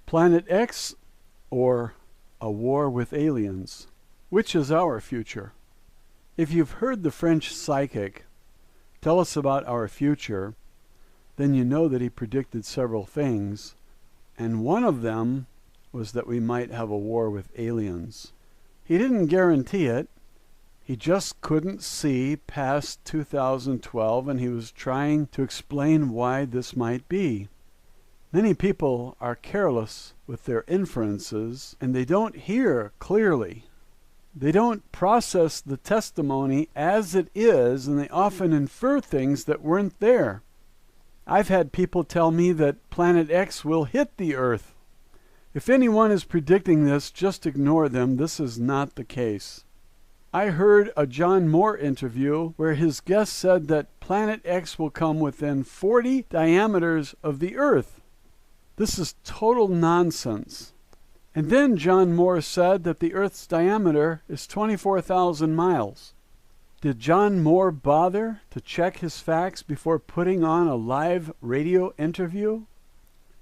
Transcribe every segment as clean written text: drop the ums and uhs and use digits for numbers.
Planet X or a war with aliens? Which is our future? If you've heard the French psychic tell us about our future, then you know that he predicted several things, and one of them was that we might have a war with aliens. He didn't guarantee it. He just couldn't see past 2012, and he was trying to explain why this might be. Many people are careless with their inferences, and they don't hear clearly. They don't process the testimony as it is, and they often infer things that weren't there. I've had people tell me that Planet X will hit the Earth. If anyone is predicting this, just ignore them. This is not the case. I heard a John Moore interview where his guest said that Planet X will come within 40 diameters of the Earth. This is total nonsense. And then John Moore said that the Earth's diameter is 24,000 miles. Did John Moore bother to check his facts before putting on a live radio interview?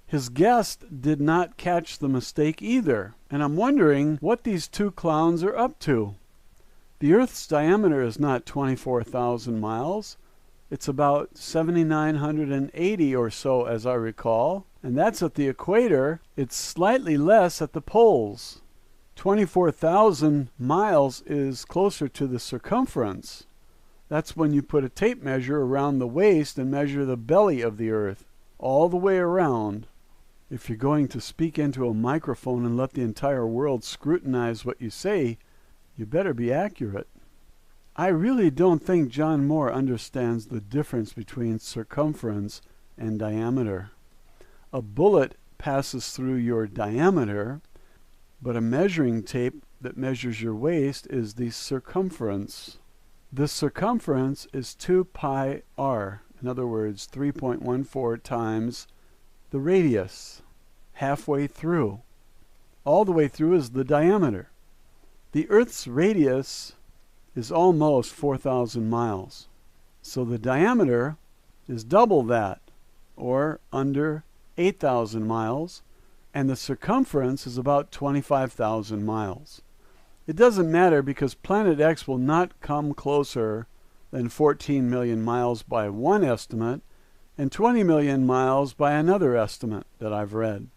His guest did not catch the mistake either, and I'm wondering what these two clowns are up to. The Earth's diameter is not 24,000 miles. It's about 7,980 or so, as I recall, and that's at the equator. It's slightly less at the poles. 24,000 miles is closer to the circumference. That's when you put a tape measure around the waist and measure the belly of the Earth, all the way around. If you're going to speak into a microphone and let the entire world scrutinize what you say, you better be accurate. I really don't think John Moore understands the difference between circumference and diameter. A bullet passes through your diameter, but a measuring tape that measures your waist is the circumference. The circumference is 2 pi r, in other words, 3.14 times the radius, halfway through. All the way through is the diameter. The Earth's radius is almost 4,000 miles. So the diameter is double that, or under 8,000 miles, and the circumference is about 25,000 miles. It doesn't matter because Planet X will not come closer than 14 million miles by one estimate and 20 million miles by another estimate that I've read.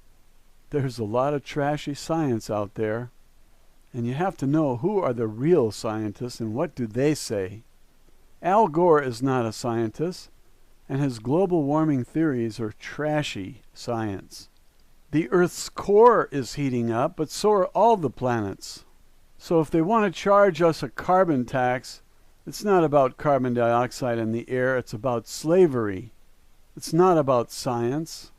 There's a lot of trashy science out there, and you have to know who are the real scientists and what do they say. Al Gore is not a scientist, and his global warming theories are trashy science. The Earth's core is heating up, but so are all the planets. So if they want to charge us a carbon tax, it's not about carbon dioxide in the air, it's about slavery. It's not about science,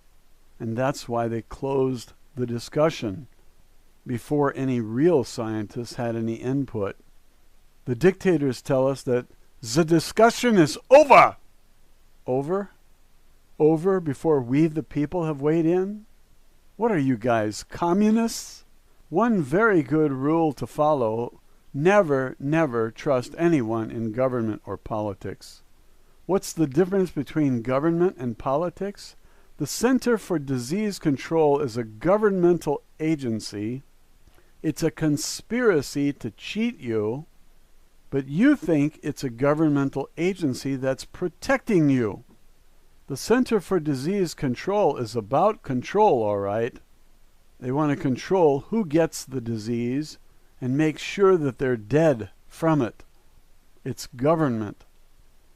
and that's why they closed the discussion before any real scientists had any input. The dictators tell us that the discussion is over. Over? Over before we the people have weighed in? What are you guys, communists? One very good rule to follow: never, never trust anyone in government or politics. What's the difference between government and politics? The Center for Disease Control is a governmental agency. It's a conspiracy to cheat you, but you think it's a governmental agency that's protecting you. The Center for Disease Control is about control, all right. They want to control who gets the disease and make sure that they're dead from it. It's government.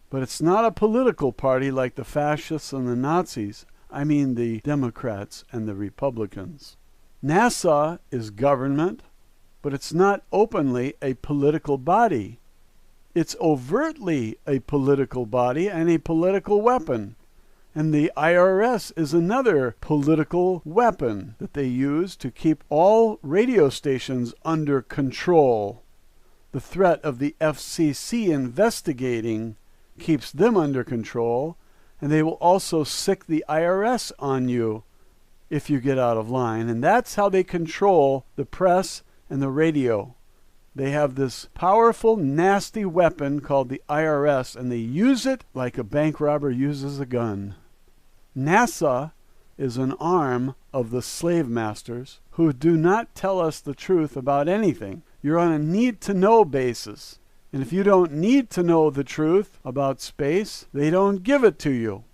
But it's not a political party like the fascists and the Nazis. I mean the Democrats and the Republicans. NASA is government, but it's not openly a political body. It's overtly a political body and a political weapon. And the IRS is another political weapon that they use to keep all radio stations under control. The threat of the FCC investigating keeps them under control, and they will also sic the IRS on you if you get out of line. And that's how they control the press and the radio. They have this powerful, nasty weapon called the IRS, and they use it like a bank robber uses a gun. NASA is an arm of the slave masters who do not tell us the truth about anything. You're on a need-to-know basis. And if you don't need to know the truth about space, they don't give it to you.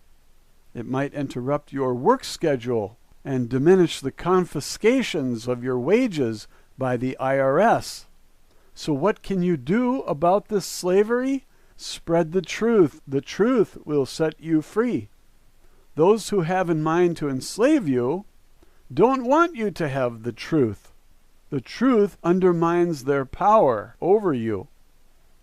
It might interrupt your work schedule and diminish the confiscations of your wages by the IRS. So what can you do about this slavery? Spread the truth. The truth will set you free. Those who have in mind to enslave you don't want you to have the truth. The truth undermines their power over you.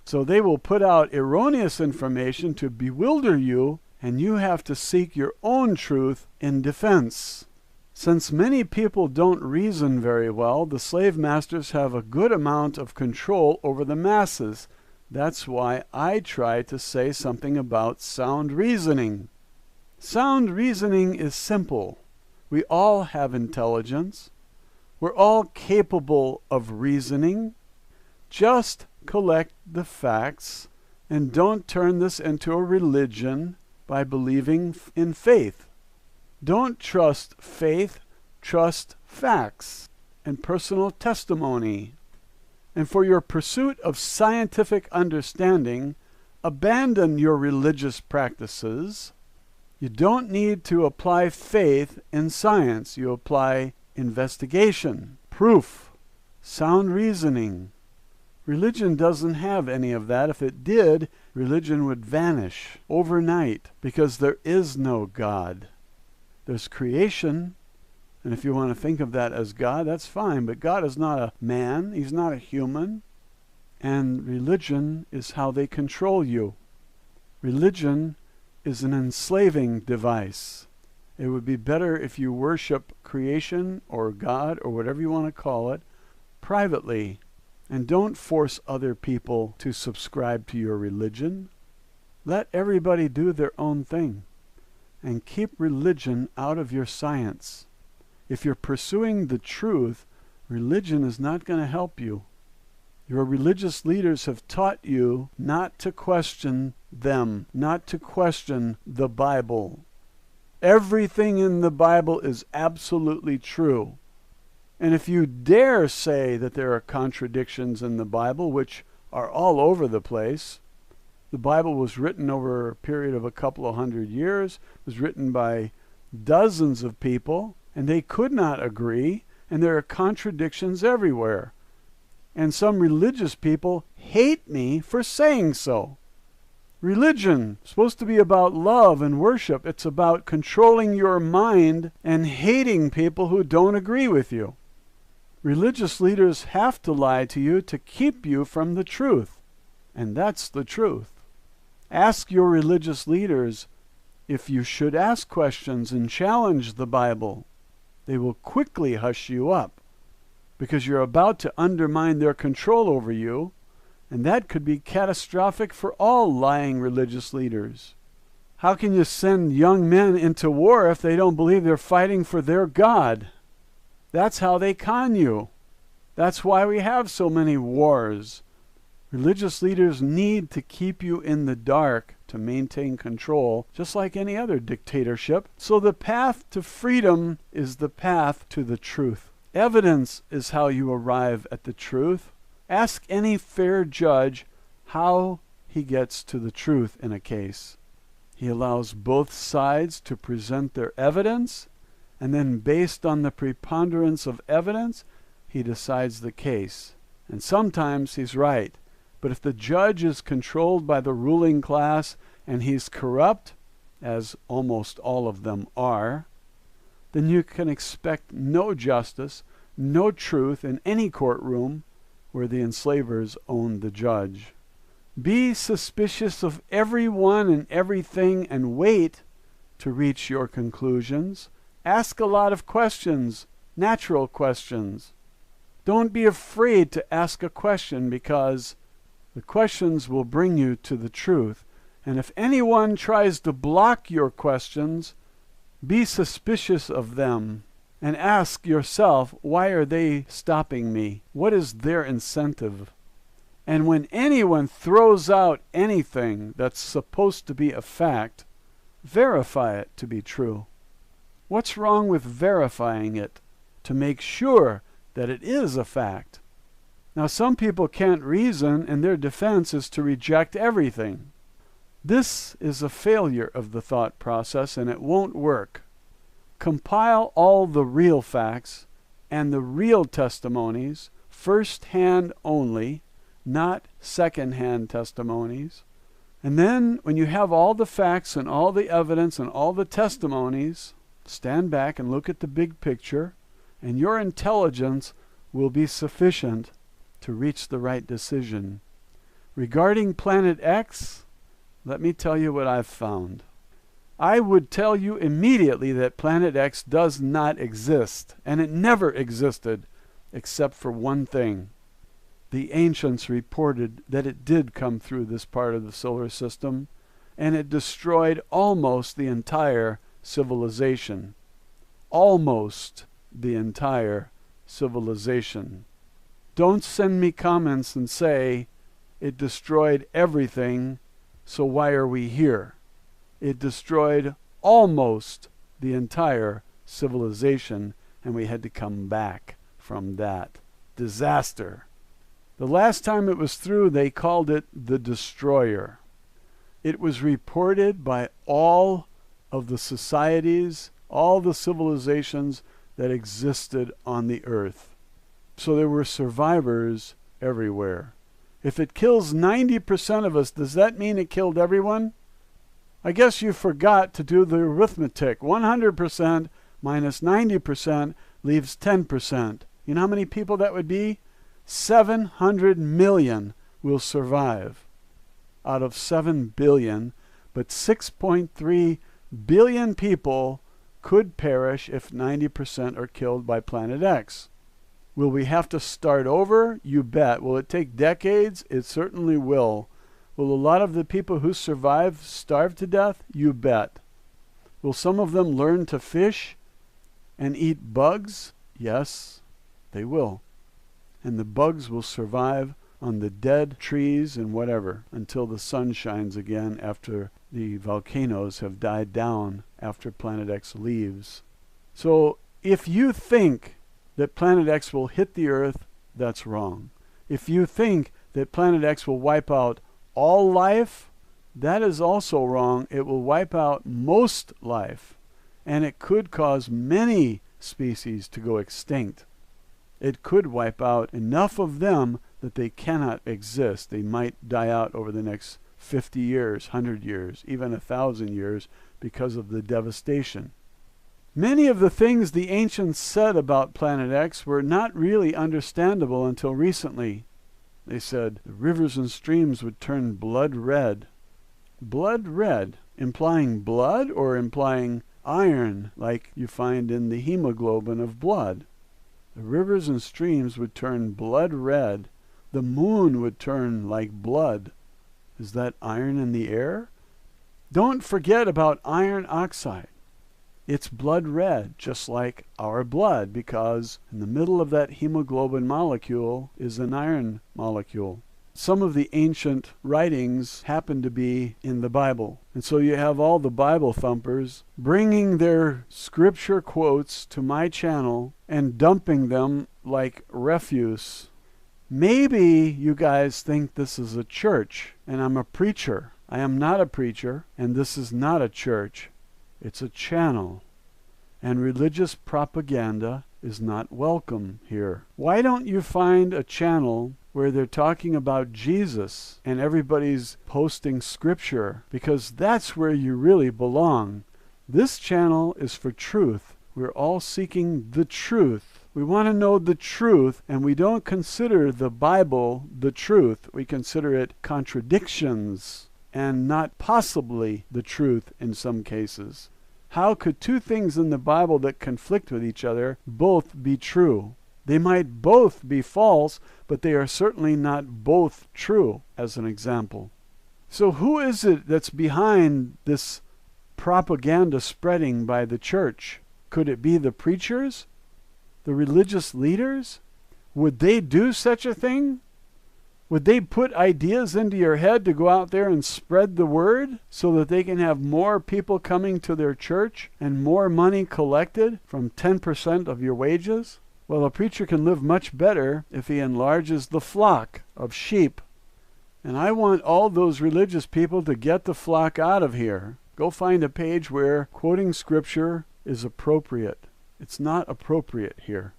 So they will put out erroneous information to bewilder you, and you have to seek your own truth in defense. Since many people don't reason very well, the slave masters have a good amount of control over the masses. That's why I try to say something about sound reasoning. Sound reasoning is simple. We all have intelligence. We're all capable of reasoning. Just collect the facts and don't turn this into a religion by believing in faith. Don't trust faith, trust facts and personal testimony. And for your pursuit of scientific understanding, abandon your religious practices. You don't need to apply faith in science. You apply investigation, proof, sound reasoning. Religion doesn't have any of that. If it did, religion would vanish overnight because there is no God. There's creation, and if you want to think of that as God, that's fine, but God is not a man. He's not a human. And religion is how they control you. Religion is an enslaving device. It would be better if you worship creation or God or whatever you want to call it privately. And don't force other people to subscribe to your religion. Let everybody do their own thing. And keep religion out of your science. If you're pursuing the truth, religion is not going to help you. Your religious leaders have taught you not to question them, not to question the Bible. Everything in the Bible is absolutely true. And if you dare say that there are contradictions in the Bible, which are all over the place, the Bible was written over a period of a couple of hundred years, was written by dozens of people, and they could not agree, and there are contradictions everywhere. And some religious people hate me for saying so. Religion is supposed to be about love and worship. It's about controlling your mind and hating people who don't agree with you. Religious leaders have to lie to you to keep you from the truth. And that's the truth. Ask your religious leaders if you should ask questions and challenge the Bible. They will quickly hush you up because you're about to undermine their control over you, and that could be catastrophic for all lying religious leaders. How can you send young men into war if they don't believe they're fighting for their God? That's how they con you. That's why we have so many wars. Religious leaders need to keep you in the dark to maintain control, just like any other dictatorship. So the path to freedom is the path to the truth. Evidence is how you arrive at the truth. Ask any fair judge how he gets to the truth in a case. He allows both sides to present their evidence, and then based on the preponderance of evidence, he decides the case. And sometimes he's right. But if the judge is controlled by the ruling class and he's corrupt, as almost all of them are, then you can expect no justice, no truth in any courtroom where the enslavers owned the judge. Be suspicious of everyone and everything and wait to reach your conclusions. Ask a lot of questions, natural questions. Don't be afraid to ask a question because the questions will bring you to the truth. And if anyone tries to block your questions, be suspicious of them and ask yourself, why are they stopping me? What is their incentive? And when anyone throws out anything that's supposed to be a fact, verify it to be true. What's wrong with verifying it to make sure that it is a fact? Now, some people can't reason, and their defense is to reject everything. This is a failure of the thought process, and it won't work. Compile all the real facts and the real testimonies, first-hand only, not second-hand testimonies. And then, when you have all the facts and all the evidence and all the testimonies, stand back and look at the big picture, and your intelligence will be sufficient to reach the right decision. Regarding Planet X, let me tell you what I've found. I would tell you immediately that Planet X does not exist, and it never existed, except for one thing. The ancients reported that it did come through this part of the solar system, and it destroyed almost the entire civilization. Almost the entire civilization. Don't send me comments and say, it destroyed everything, so why are we here? It destroyed almost the entire civilization, and we had to come back from that disaster. The last time it was through, they called it the Destroyer. It was reported by all of the societies, all the civilizations that existed on the earth. So there were survivors everywhere. If it kills 90% of us, does that mean it killed everyone? I guess you forgot to do the arithmetic. 100% minus 90% leaves 10%. You know how many people that would be? 700 million will survive out of 7 billion, but 6.3 billion people could perish if 90% are killed by Planet X. Will we have to start over? You bet. Will it take decades? It certainly will. Will a lot of the people who survive starve to death? You bet. Will some of them learn to fish and eat bugs? Yes, they will. And the bugs will survive on the dead trees and whatever until the sun shines again after the volcanoes have died down after Planet X leaves. So if you think that Planet X will hit the Earth, that's wrong. If you think that Planet X will wipe out all life, that is also wrong. It will wipe out most life, and it could cause many species to go extinct. It could wipe out enough of them that they cannot exist. They might die out over the next 50 years, 100 years, even 1,000 years because of the devastation. Many of the things the ancients said about Planet X were not really understandable until recently. They said the rivers and streams would turn blood red. Blood red, implying blood or implying iron, like you find in the hemoglobin of blood. The rivers and streams would turn blood red. The moon would turn like blood. Is that iron in the air? Don't forget about iron oxide. It's blood red, just like our blood, because in the middle of that hemoglobin molecule is an iron molecule. Some of the ancient writings happen to be in the Bible. And so you have all the Bible thumpers bringing their scripture quotes to my channel and dumping them like refuse. Maybe you guys think this is a church and I'm a preacher. I am not a preacher, and this is not a church. It's a channel. And religious propaganda is not welcome here. Why don't you find a channel where they're talking about Jesus and everybody's posting scripture? Because that's where you really belong. This channel is for truth. We're all seeking the truth. We want to know the truth, and we don't consider the Bible the truth. We consider it contradictions and not possibly the truth in some cases. How could two things in the Bible that conflict with each other both be true? They might both be false, but they are certainly not both true, as an example. So who is it that's behind this propaganda spreading by the church? Could it be the preachers? The religious leaders? Would they do such a thing? Would they put ideas into your head to go out there and spread the word so that they can have more people coming to their church and more money collected from 10% of your wages? Well, a preacher can live much better if he enlarges the flock of sheep. And I want all those religious people to get the flock out of here. Go find a page where quoting scripture is appropriate. It's not appropriate here.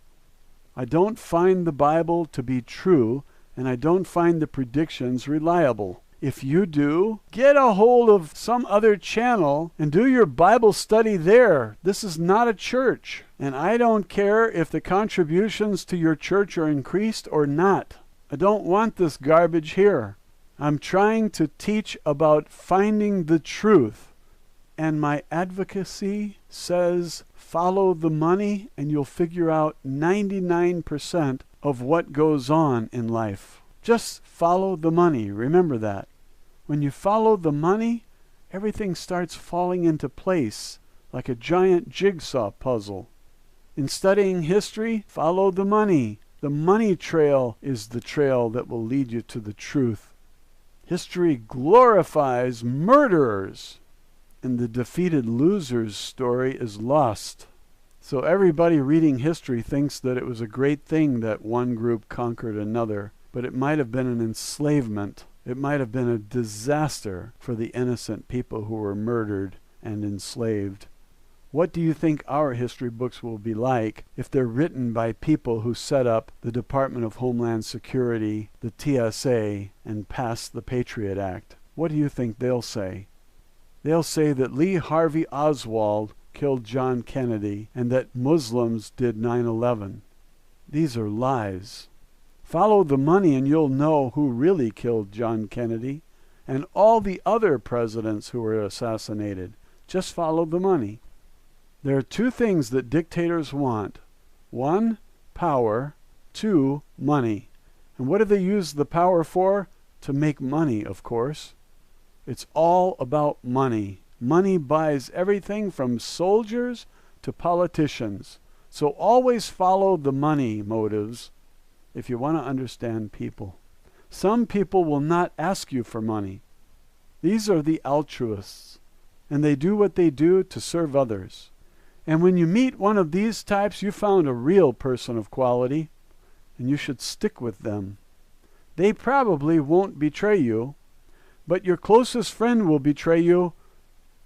I don't find the Bible to be true, and I don't find the predictions reliable. If you do, get a hold of some other channel and do your Bible study there. This is not a church, and I don't care if the contributions to your church are increased or not. I don't want this garbage here. I'm trying to teach about finding the truth, and my advocacy says follow the money and you'll figure out 99% of what goes on in life. Just follow the money. Remember that. When you follow the money, everything starts falling into place like a giant jigsaw puzzle. In studying history, follow the money. The money trail is the trail that will lead you to the truth. History glorifies murderers, and the defeated loser's story is lost. So everybody reading history thinks that it was a great thing that one group conquered another, but it might have been an enslavement. It might have been a disaster for the innocent people who were murdered and enslaved. What do you think our history books will be like if they're written by people who set up the Department of Homeland Security, the TSA, and passed the Patriot Act? What do you think they'll say? They'll say that Lee Harvey Oswald killed John Kennedy and that Muslims did 9/11. These are lies. Follow the money and you'll know who really killed John Kennedy and all the other presidents who were assassinated. Just follow the money. There are two things that dictators want. One, power. Two, money. And what do they use the power for? To make money, of course. It's all about money. Money buys everything from soldiers to politicians. So always follow the money motives if you want to understand people. Some people will not ask you for money. These are the altruists, and they do what they do to serve others. And when you meet one of these types, you found a real person of quality, and you should stick with them. They probably won't betray you, but your closest friend will betray you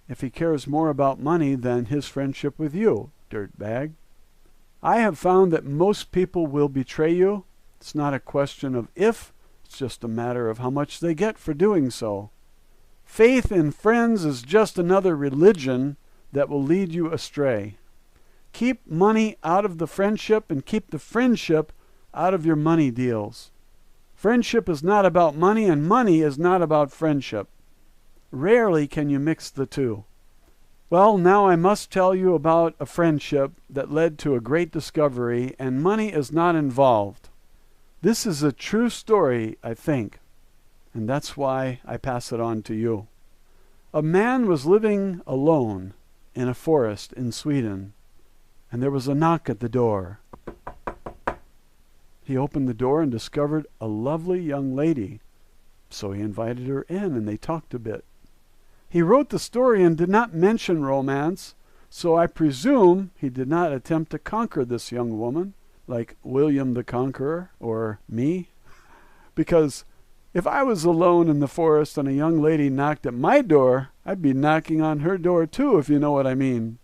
if he cares more about money than his friendship with you, dirtbag. I have found that most people will betray you. It's not a question of if, it's just a matter of how much they get for doing so. Faith in friends is just another religion that will lead you astray. Keep money out of the friendship and keep the friendship out of your money deals. Friendship is not about money, and money is not about friendship. Rarely can you mix the two. Well, now I must tell you about a friendship that led to a great discovery, and money is not involved. This is a true story, I think, and that's why I pass it on to you. A man was living alone in a forest in Sweden, and there was a knock at the door. He opened the door and discovered a lovely young lady, so he invited her in and they talked a bit. He wrote the story and did not mention romance, so I presume he did not attempt to conquer this young woman, like William the Conqueror or me. Because if I was alone in the forest and a young lady knocked at my door, I'd be knocking on her door too, if you know what I mean.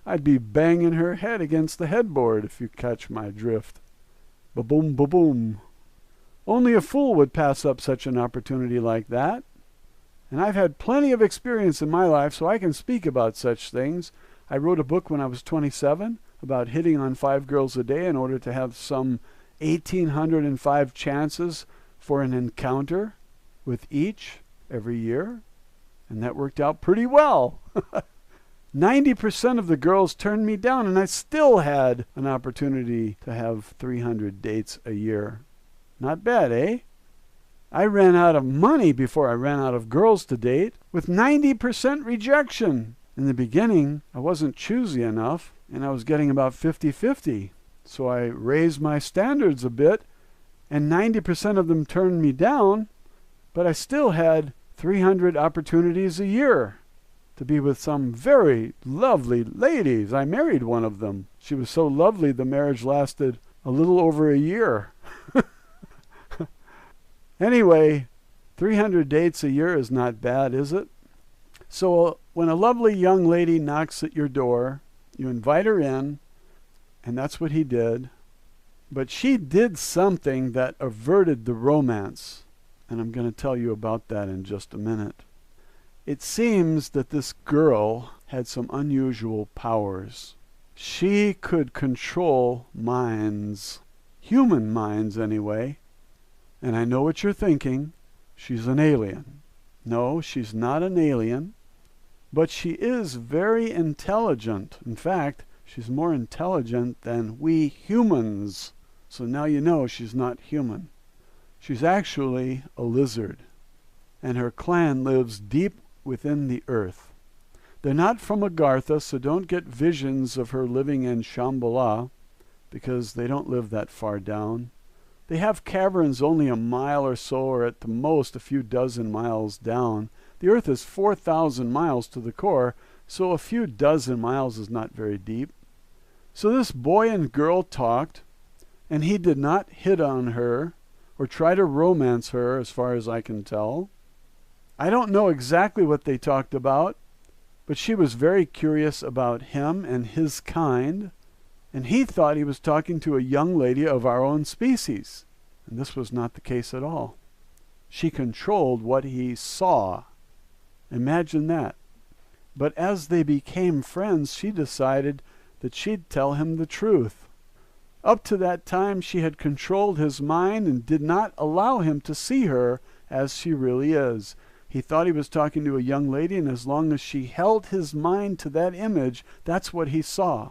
I'd be banging her head against the headboard, if you catch my drift. Ba-boom, ba-boom. Only a fool would pass up such an opportunity like that. And I've had plenty of experience in my life, so I can speak about such things. I wrote a book when I was 27 about hitting on 5 girls a day in order to have some 1,805 chances for an encounter with each every year. And that worked out pretty well. 90% of the girls turned me down, and I still had an opportunity to have 300 dates a year. Not bad, eh? I ran out of money before I ran out of girls to date, with 90% rejection. In the beginning, I wasn't choosy enough, and I was getting about 50-50. So I raised my standards a bit, and 90% of them turned me down, but I still had 300 opportunities a year to be with some very lovely ladies. I married one of them. She was so lovely the marriage lasted a little over a year. Anyway, 300 dates a year is not bad, is it? So when a lovely young lady knocks at your door, you invite her in, and that's what he did. But she did something that averted the romance, and I'm going to tell you about that in just a minute. It seems that this girl had some unusual powers. She could control minds, human minds anyway. And I know what you're thinking. She's an alien. No, she's not an alien. But she is very intelligent. In fact, she's more intelligent than we humans. So now you know she's not human. She's actually a lizard. And her clan lives deep within the earth. They're not from Agartha, so don't get visions of her living in Shambhala, because they don't live that far down. They have caverns only a mile or so, or at the most a few dozen miles down. The earth is 4,000 miles to the core, so a few dozen miles is not very deep. So this boy and girl talked, and he did not hit on her or try to romance her, as far as I can tell. I don't know exactly what they talked about, but she was very curious about him and his kind, and he thought he was talking to a young lady of our own species, and this was not the case at all. She controlled what he saw. Imagine that. But as they became friends, she decided that she'd tell him the truth. Up to that time, she had controlled his mind and did not allow him to see her as she really is. He thought he was talking to a young lady, and as long as she held his mind to that image, that's what he saw.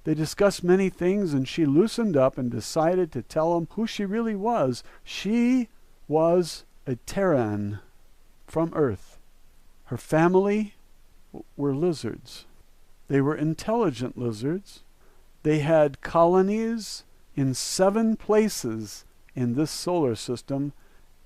They discussed many things, and she loosened up and decided to tell him who she really was. She was a Terran from Earth. Her family were lizards. They were intelligent lizards. They had colonies in 7 places in this solar system,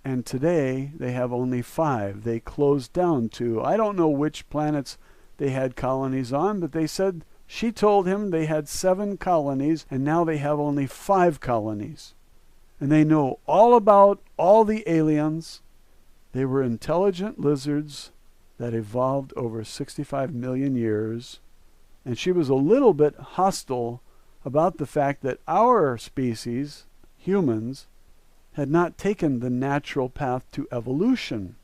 and today they have only 5. They closed down 2. I don't know which planets they had colonies on, but they said, she told him they had 7 colonies, and now they have only 5 colonies. And they know all about all the aliens. They were intelligent lizards that evolved over 65 million years. And she was a little bit hostile about the fact that our species, humans, had not taken the natural path to evolution.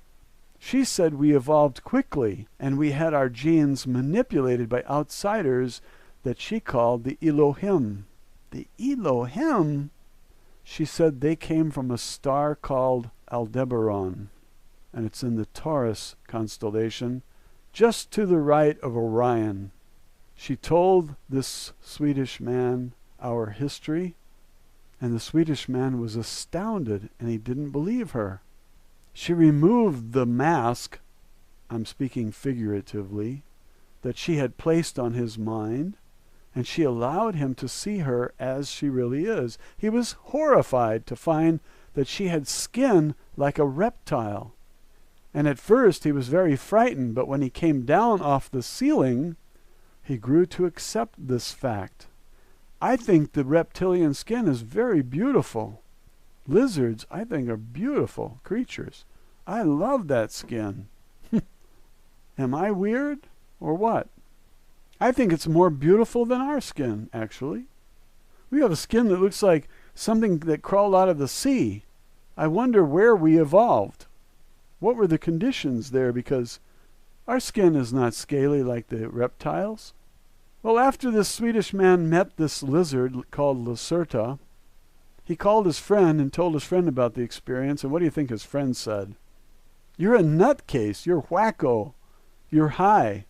She said we evolved quickly, and we had our genes manipulated by outsiders that she called the Elohim. The Elohim? She said they came from a star called Aldebaran, and it's in the Taurus constellation, just to the right of Orion. She told this Swedish man our history, and the Swedish man was astounded, and he didn't believe her. She removed the mask, I'm speaking figuratively, that she had placed on his mind, and she allowed him to see her as she really is. He was horrified to find that she had skin like a reptile. And at first he was very frightened, but when he came down off the ceiling, he grew to accept this fact. I think the reptilian skin is very beautiful. Lizards, I think, are beautiful creatures. I love that skin. Am I weird or what? I think it's more beautiful than our skin, actually. We have a skin that looks like something that crawled out of the sea. I wonder where we evolved. What were the conditions there? Because our skin is not scaly like the reptiles. Well, after this Swedish man met this lizard called Lacerta, he called his friend and told his friend about the experience, and what do you think his friend said? You're a nutcase. You're wacko. You're high.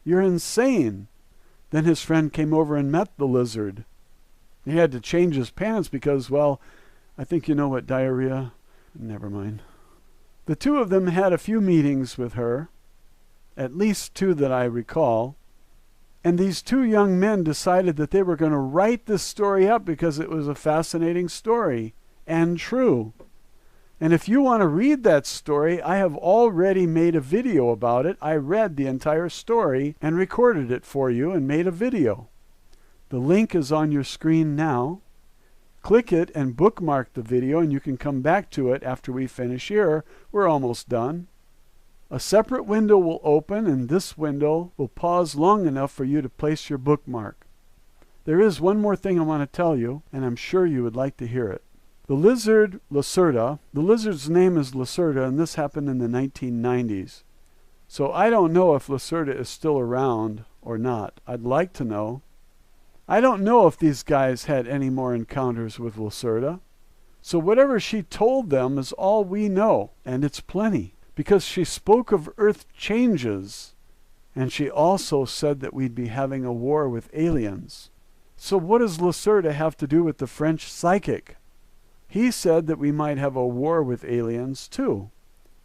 You're insane. Then his friend came over and met the lizard. He had to change his pants because, well, I think you know what diarrhea... Never mind. The two of them had a few meetings with her, at least 2 that I recall, and these 2 young men decided that they were going to write this story up because it was a fascinating story. and true. And if you want to read that story, I have already made a video about it. I read the entire story and recorded it for you and made a video. The link is on your screen now. Click it and bookmark the video, and you can come back to it after we finish here. We're almost done. A separate window will open, and this window will pause long enough for you to place your bookmark. There is one more thing I want to tell you, and I'm sure you would like to hear it. The lizard Lacerda, the lizard's name is Lacerda, and this happened in the 1990s. So I don't know if Lacerda is still around or not. I'd like to know. I don't know if these guys had any more encounters with Lacerda. So whatever she told them is all we know, and it's plenty, because she spoke of earth changes, and she also said that we'd be having a war with aliens. So what does Lacerda have to do with the French psychic? He said that we might have a war with aliens too,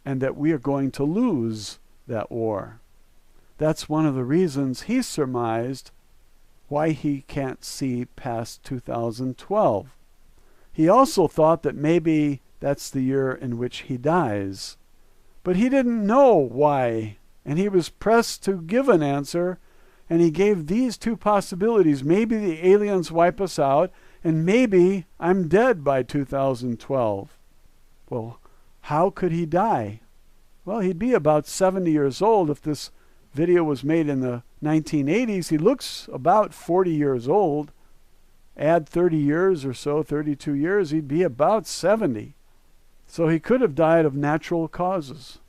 and that we are going to lose that war. That's one of the reasons he surmised why he can't see past 2012. He also thought that maybe that's the year in which he dies. But he didn't know why, and he was pressed to give an answer, and he gave these two possibilities. Maybe the aliens wipe us out, and maybe I'm dead by 2012. Well, how could he die? Well, he'd be about 70 years old. If this video was made in the 1980s, he looks about 40 years old. Add 30 years or so, 32 years, he'd be about 70. So he could have died of natural causes.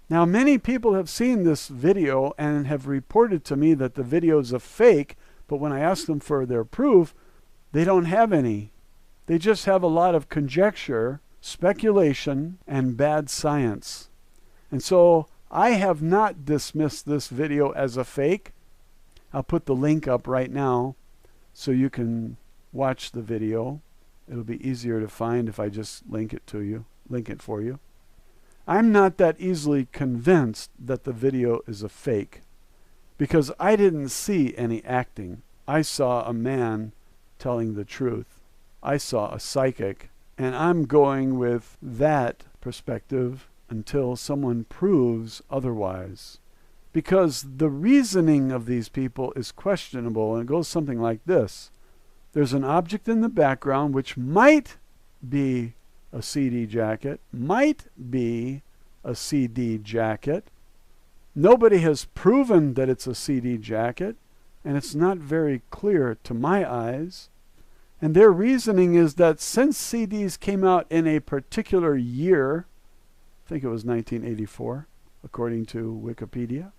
Now, many people have seen this video and have reported to me that the video is a fake, but when I ask them for their proof, they don't have any. They just have a lot of conjecture, speculation, and bad science. And so I have not dismissed this video as a fake. I'll put the link up right now so you can watch the video. It'll be easier to find if I just link it for you. I'm not that easily convinced that the video is a fake, because I didn't see any acting. I saw a man telling the truth. I saw a psychic, and I'm going with that perspective until someone proves otherwise. Because the reasoning of these people is questionable, and it goes something like this. There's an object in the background which might be a CD jacket, might be a CD jacket. Nobody has proven that it's a CD jacket, and it's not very clear to my eyes. And their reasoning is that since CDs came out in a particular year, I think it was 1984, according to Wikipedia,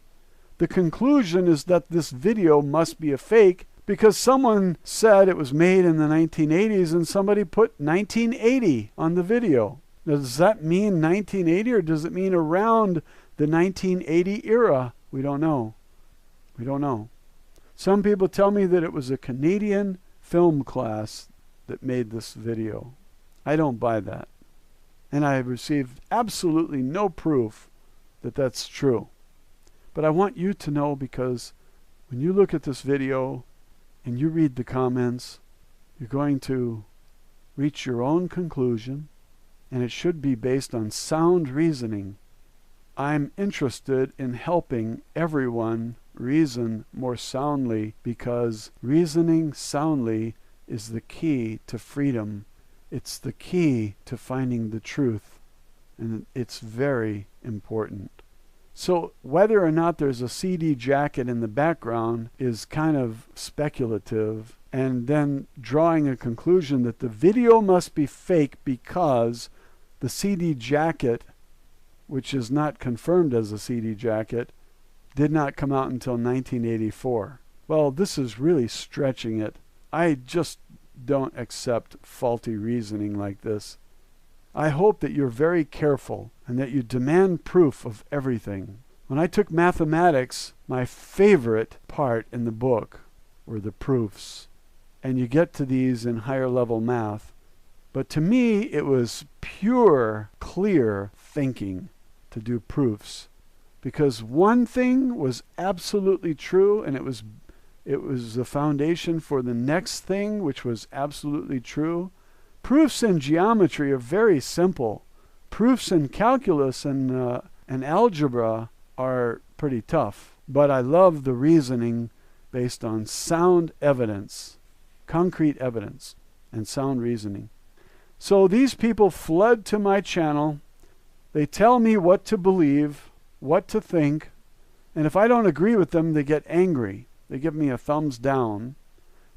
the conclusion is that this video must be a fake because someone said it was made in the 1980s and somebody put 1980 on the video. Now, does that mean 1980 or does it mean around the 1980 era? We don't know. We don't know. Some people tell me that it was a Canadian film class that made this video. I don't buy that. And I have received absolutely no proof that that's true. But I want you to know, because when you look at this video and you read the comments, you're going to reach your own conclusion, and it should be based on sound reasoning. I'm interested in helping everyone reason more soundly, because reasoning soundly is the key to freedom. It's the key to finding the truth, and it's very important. So whether or not there's a CD jacket in the background is kind of speculative, and then drawing a conclusion that the video must be fake because the CD jacket, which is not confirmed as a CD jacket, did not come out until 1984. Well, this is really stretching it. I just don't accept faulty reasoning like this. I hope that you're very careful and that you demand proof of everything. When I took mathematics, my favorite part in the book were the proofs. And you get to these in higher level math. But to me, it was pure, clear thinking to do proofs. Because one thing was absolutely true, and it was the foundation for the next thing, which was absolutely true. Proofs in geometry are very simple. Proofs in calculus and algebra are pretty tough. But I love the reasoning based on sound evidence, concrete evidence, and sound reasoning. So these people flood to my channel. They tell me what to believe, what to think, and if I don't agree with them, they get angry. They give me a thumbs down,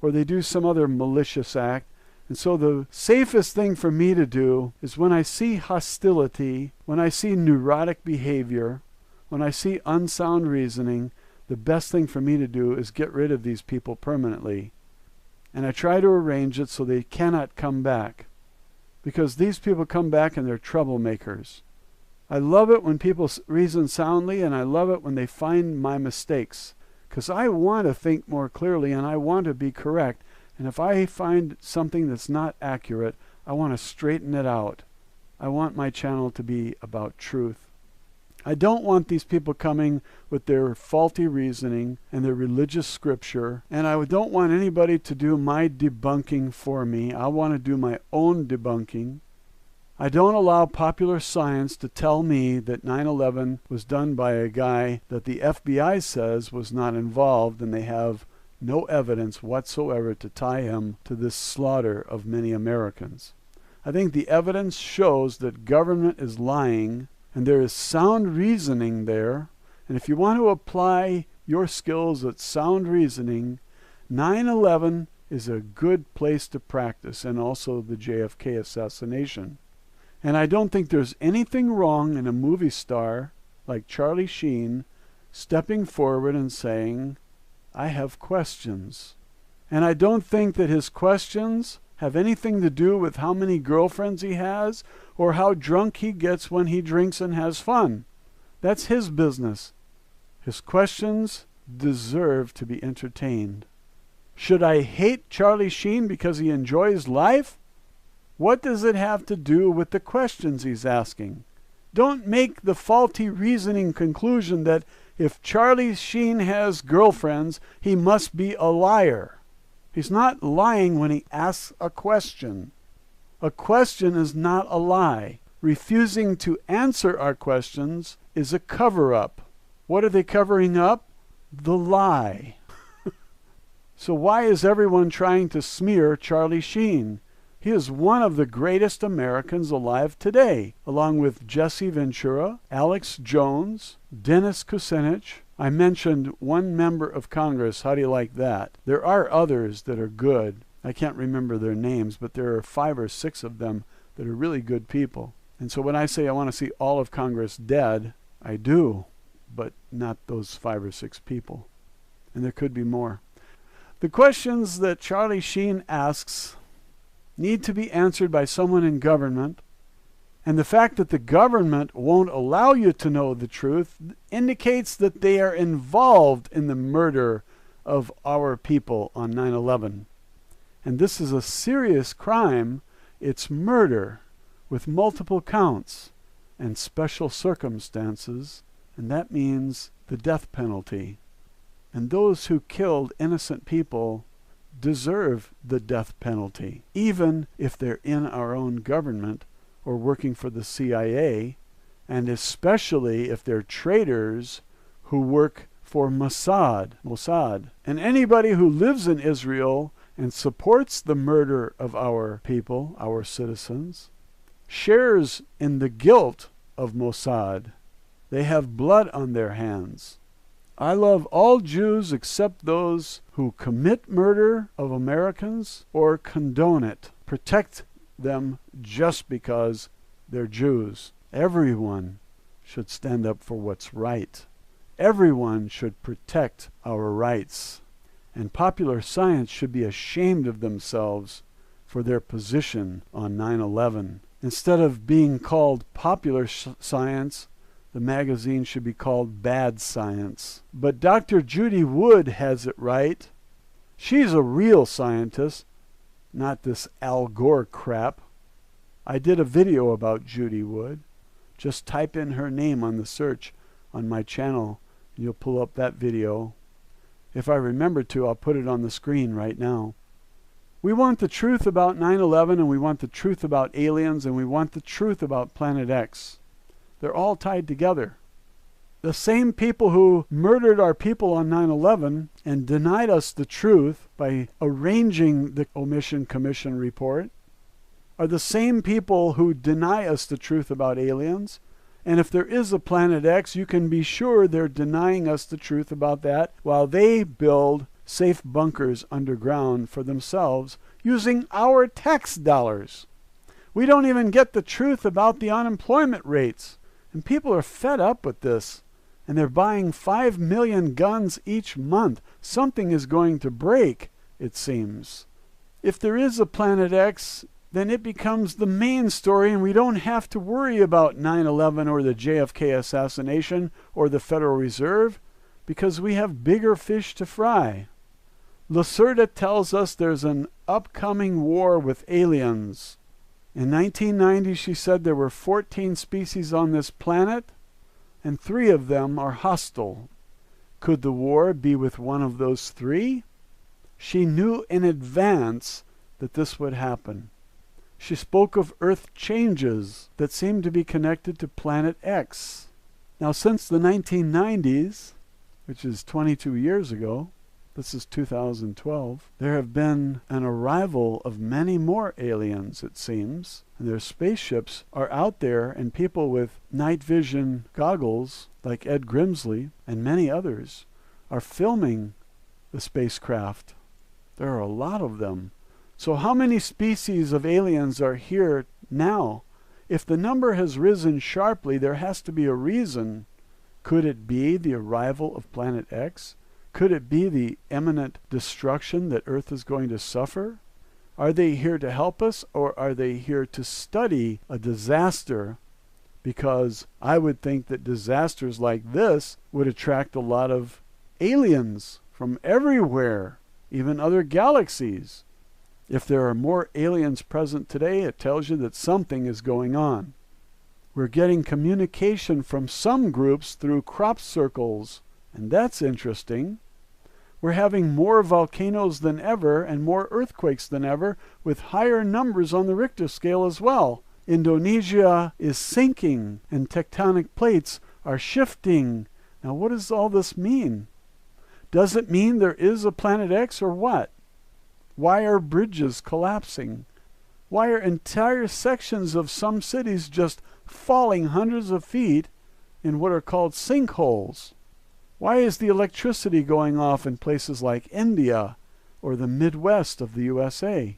or they do some other malicious act. And so the safest thing for me to do is when I see hostility, when I see neurotic behavior, when I see unsound reasoning, the best thing for me to do is get rid of these people permanently. And I try to arrange it so they cannot come back. Because these people come back and they're troublemakers. I love it when people reason soundly, and I love it when they find my mistakes. Because I want to think more clearly and I want to be correct. And if I find something that's not accurate, I want to straighten it out. I want my channel to be about truth. I don't want these people coming with their faulty reasoning and their religious scripture, and I don't want anybody to do my debunking for me. I want to do my own debunking. I don't allow popular science to tell me that 9/11 was done by a guy that the FBI says was not involved, and they have no evidence whatsoever to tie him to this slaughter of many Americans. I think the evidence shows that government is lying, and there is sound reasoning there. And if you want to apply your skills at sound reasoning, 9/11 is a good place to practice, and also the JFK assassination. And I don't think there's anything wrong in a movie star like Charlie Sheen stepping forward and saying, I have questions. And I don't think that his questions have anything to do with how many girlfriends he has or how drunk he gets when he drinks and has fun. That's his business. His questions deserve to be entertained. Should I hate Charlie Sheen because he enjoys life? What does it have to do with the questions he's asking? Don't make the faulty reasoning conclusion that if Charlie Sheen has girlfriends, he must be a liar. He's not lying when he asks a question. A question is not a lie. Refusing to answer our questions is a cover-up. What are they covering up? The lie. So why is everyone trying to smear Charlie Sheen? He is one of the greatest Americans alive today, along with Jesse Ventura, Alex Jones, Dennis Kucinich. I mentioned one member of Congress. How do you like that? There are others that are good. I can't remember their names, but there are 5 or 6 of them that are really good people. And so when I say I want to see all of Congress dead, I do, but not those 5 or 6 people. And there could be more. The questions that Charlie Sheen asks need to be answered by someone in government, and the fact that the government won't allow you to know the truth indicates that they are involved in the murder of our people on 9/11. And this is a serious crime. It's murder with multiple counts and special circumstances, and that means the death penalty. And those who killed innocent people deserve the death penalty, even if they're in our own government or working for the CIA, and especially if they're traitors who work for Mossad. And anybody who lives in Israel and supports the murder of our people, our citizens, shares in the guilt of Mossad. They have blood on their hands. I love all Jews except those who commit murder of Americans or condone it. Protect them just because they're Jews. Everyone should stand up for what's right. Everyone should protect our rights. And popular science should be ashamed of themselves for their position on 9/11. Instead of being called popular science, the magazine should be called Bad Science. But Dr. Judy Wood has it right. She's a real scientist, not this Al Gore crap. I did a video about Judy Wood. Just type in her name on the search on my channel, and you'll pull up that video. If I remember to, I'll put it on the screen right now. We want the truth about 9/11, and we want the truth about aliens, and we want the truth about Planet X. They're all tied together. The same people who murdered our people on 9/11 and denied us the truth by arranging the Omission Commission report are the same people who deny us the truth about aliens. And if there is a Planet X, you can be sure they're denying us the truth about that while they build safe bunkers underground for themselves using our tax dollars. We don't even get the truth about the unemployment rates. And people are fed up with this. And they're buying 5 million guns each month. Something is going to break, it seems. If there is a Planet X, then it becomes the main story, and we don't have to worry about 9/11 or the JFK assassination or the Federal Reserve, because we have bigger fish to fry. Lacerda tells us there's an upcoming war with aliens. In 1990, she said there were 14 species on this planet, and 3 of them are hostile. Could the war be with one of those 3? She knew in advance that this would happen. She spoke of Earth changes that seemed to be connected to Planet X. Now, since the 1990s, which is 22 years ago, this is 2012, there have been an arrival of many more aliens, it seems. And their spaceships are out there, and people with night vision goggles, like Ed Grimsley and many others, are filming the spacecraft. There are a lot of them. So how many species of aliens are here now? If the number has risen sharply, there has to be a reason. Could it be the arrival of Planet X? Could it be the imminent destruction that Earth is going to suffer? Are they here to help us, or are they here to study a disaster? Because I would think that disasters like this would attract a lot of aliens from everywhere, even other galaxies. If there are more aliens present today, it tells you that something is going on. We're getting communication from some groups through crop circles, and that's interesting. We're having more volcanoes than ever and more earthquakes than ever, with higher numbers on the Richter scale as well. Indonesia is sinking and tectonic plates are shifting. Now, what does all this mean? Does it mean there is a Planet X, or what? Why are bridges collapsing? Why are entire sections of some cities just falling hundreds of feet in what are called sinkholes? Why is the electricity going off in places like India or the Midwest of the USA?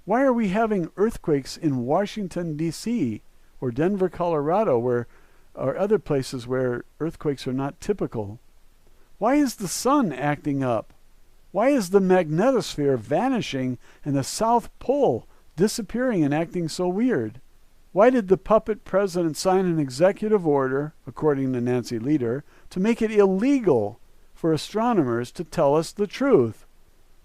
Why are we having earthquakes in Washington, D.C. or Denver, Colorado, or other places where earthquakes are not typical? Why is the sun acting up? Why is the magnetosphere vanishing and the South Pole disappearing and acting so weird? Why did the puppet president sign an executive order, according to Nancy Lieder, to make it illegal for astronomers to tell us the truth?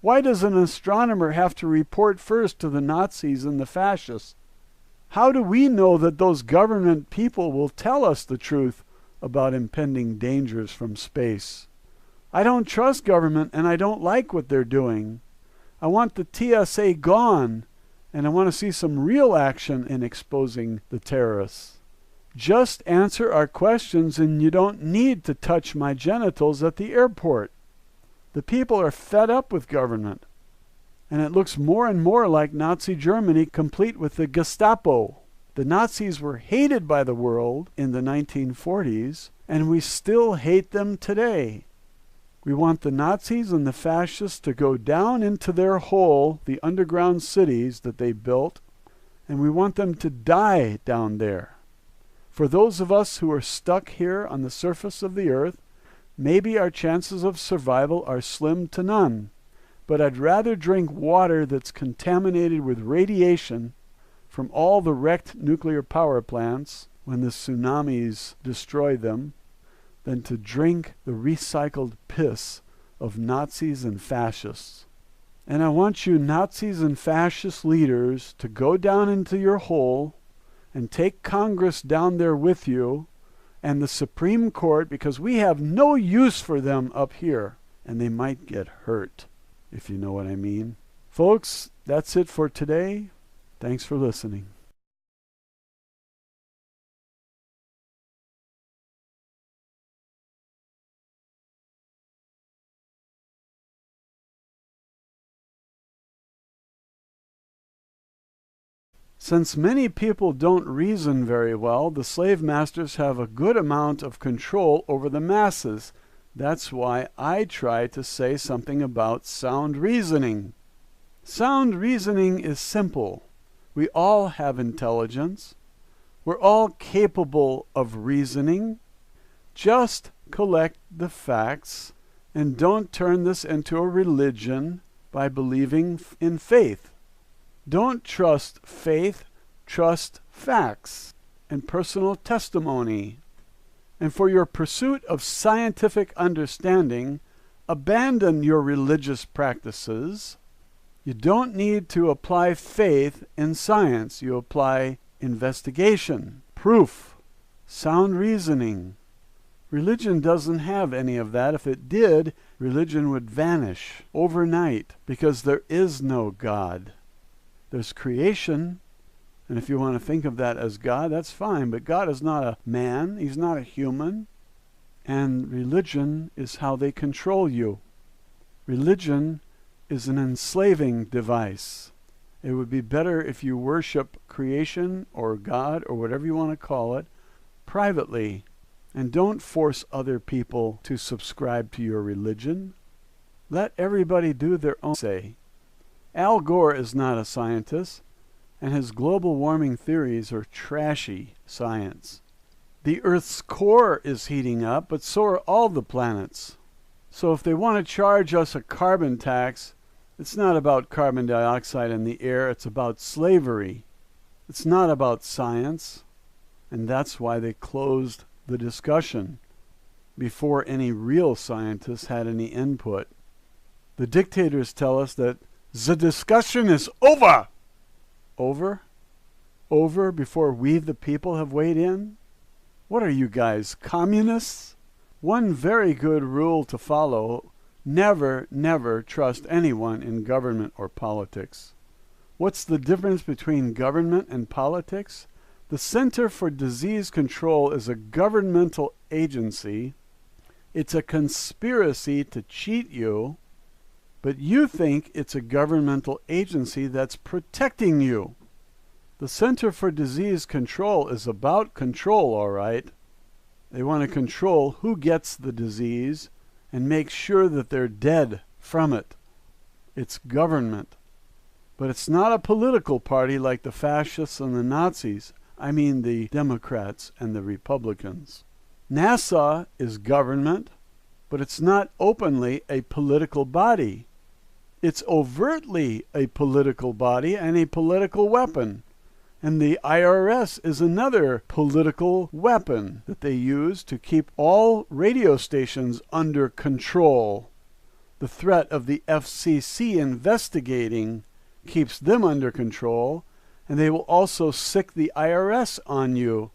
Why does an astronomer have to report first to the Nazis and the fascists? How do we know that those government people will tell us the truth about impending dangers from space? I don't trust government, and I don't like what they're doing. I want the TSA gone, and I want to see some real action in exposing the terrorists. Just answer our questions, and you don't need to touch my genitals at the airport. The people are fed up with government, and it looks more and more like Nazi Germany, complete with the Gestapo. The Nazis were hated by the world in the 1940s, and we still hate them today. We want the Nazis and the fascists to go down into their hole, the underground cities that they built, and we want them to die down there. For those of us who are stuck here on the surface of the earth, maybe our chances of survival are slim to none, but I'd rather drink water that's contaminated with radiation from all the wrecked nuclear power plants when the tsunamis destroy them than to drink the recycled piss of Nazis and fascists. And I want you Nazis and fascist leaders to go down into your hole and take Congress down there with you and the Supreme Court, because we have no use for them up here, and they might get hurt, if you know what I mean. Folks, that's it for today. Thanks for listening. Since many people don't reason very well, the slave masters have a good amount of control over the masses. That's why I try to say something about sound reasoning. Sound reasoning is simple. We all have intelligence. We're all capable of reasoning. Just collect the facts and don't turn this into a religion by believing in faith. Don't trust faith, trust facts and personal testimony. And for your pursuit of scientific understanding, abandon your religious practices. You don't need to apply faith in science. You apply investigation, proof, sound reasoning. Religion doesn't have any of that. If it did, religion would vanish overnight because there is no God. There's creation, and if you want to think of that as God, that's fine, but God is not a man, he's not a human, and religion is how they control you. Religion is an enslaving device. It would be better if you worship creation or God or whatever you want to call it privately, and don't force other people to subscribe to your religion. Let everybody do their own say. Al Gore is not a scientist, and his global warming theories are trashy science. The Earth's core is heating up, but so are all the planets. So if they want to charge us a carbon tax, it's not about carbon dioxide in the air, it's about slavery. It's not about science, and that's why they closed the discussion before any real scientists had any input. The dictators tell us that the discussion is over. Over? Over before we the people have weighed in? What are you guys, communists? One very good rule to follow: never, never trust anyone in government or politics. What's the difference between government and politics? The Center for Disease Control is a governmental agency. It's a conspiracy to cheat you. But you think it's a governmental agency that's protecting you. The Center for Disease Control is about control, all right. They want to control who gets the disease and make sure that they're dead from it. It's government. But it's not a political party like the fascists and the Nazis. I mean the Democrats and the Republicans. NASA is government, but it's not openly a political body. It's overtly a political body and a political weapon. And the IRS is another political weapon that they use to keep all radio stations under control. The threat of the FCC investigating keeps them under control, and they will also sic the IRS on you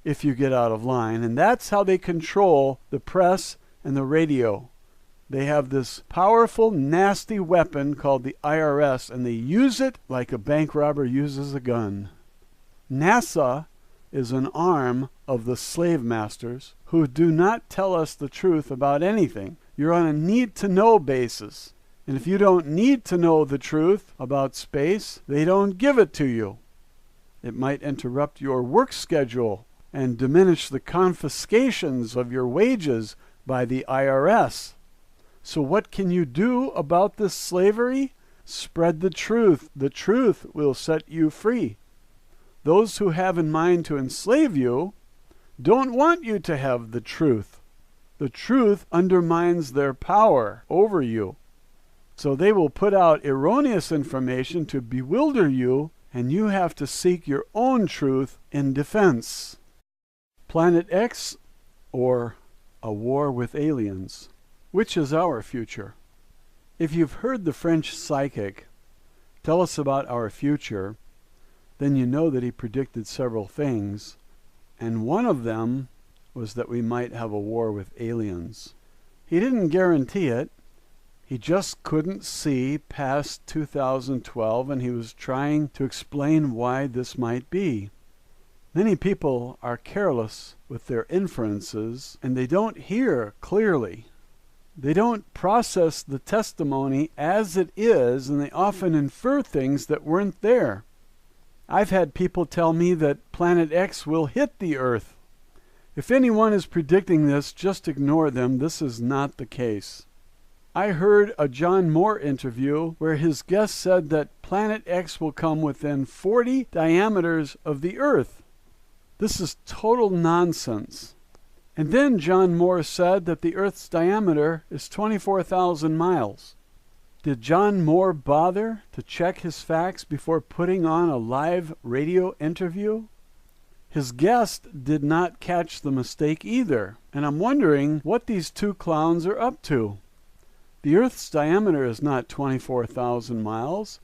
if you get out of line. And that's how they control the press and the radio. They have this powerful, nasty weapon called the IRS, and they use it like a bank robber uses a gun. NASA is an arm of the slave masters who do not tell us the truth about anything. You're on a need-to-know basis. And if you don't need to know the truth about space, they don't give it to you. It might interrupt your work schedule and diminish the confiscations of your wages by the IRS. So what can you do about this slavery? Spread the truth. The truth will set you free. Those who have in mind to enslave you don't want you to have the truth. The truth undermines their power over you. So they will put out erroneous information to bewilder you, and you have to seek your own truth in defense. Planet X or a war with aliens? Which is our future? If you've heard the French psychic tell us about our future, then you know that he predicted several things, and one of them was that we might have a war with aliens. He didn't guarantee it. He just couldn't see past 2012, and he was trying to explain why this might be. Many people are careless with their inferences, and they don't hear clearly. They don't process the testimony as it is, and they often infer things that weren't there. I've had people tell me that Planet X will hit the Earth. If anyone is predicting this, just ignore them. This is not the case. I heard a John Moore interview where his guest said that Planet X will come within 40 diameters of the Earth. This is total nonsense. And then John Moore said that the Earth's diameter is 24,000 miles. Did John Moore bother to check his facts before putting on a live radio interview? His guest did not catch the mistake either, and I'm wondering what these two clowns are up to. The Earth's diameter is not 24,000 miles.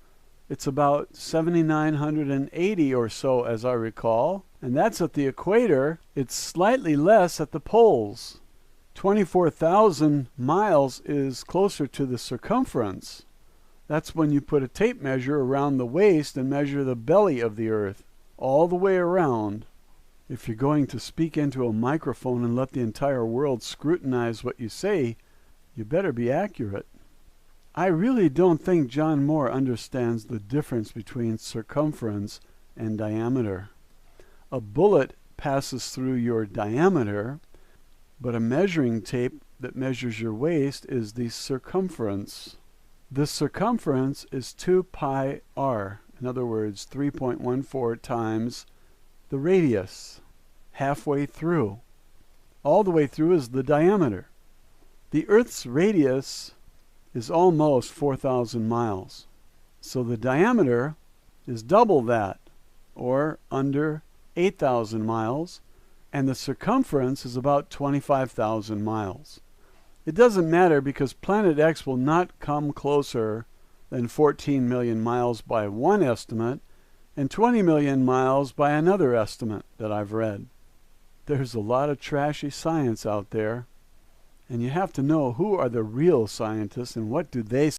It's about 7,980 or so, as I recall, and that's at the equator. It's slightly less at the poles. 24,000 miles is closer to the circumference. That's when you put a tape measure around the waist and measure the belly of the Earth, all the way around. If you're going to speak into a microphone and let the entire world scrutinize what you say, you better be accurate. I really don't think John Moore understands the difference between circumference and diameter. A bullet passes through your diameter, but a measuring tape that measures your waist is the circumference. The circumference is 2 pi r, in other words, 3.14 times the radius, halfway through. All the way through is the diameter. The Earth's radius is almost 4,000 miles. So the diameter is double that, or under 8,000 miles, and the circumference is about 25,000 miles. It doesn't matter because Planet X will not come closer than 14 million miles by one estimate and 20 million miles by another estimate that I've read. There's a lot of trashy science out there, and you have to know who are the real scientists and what do they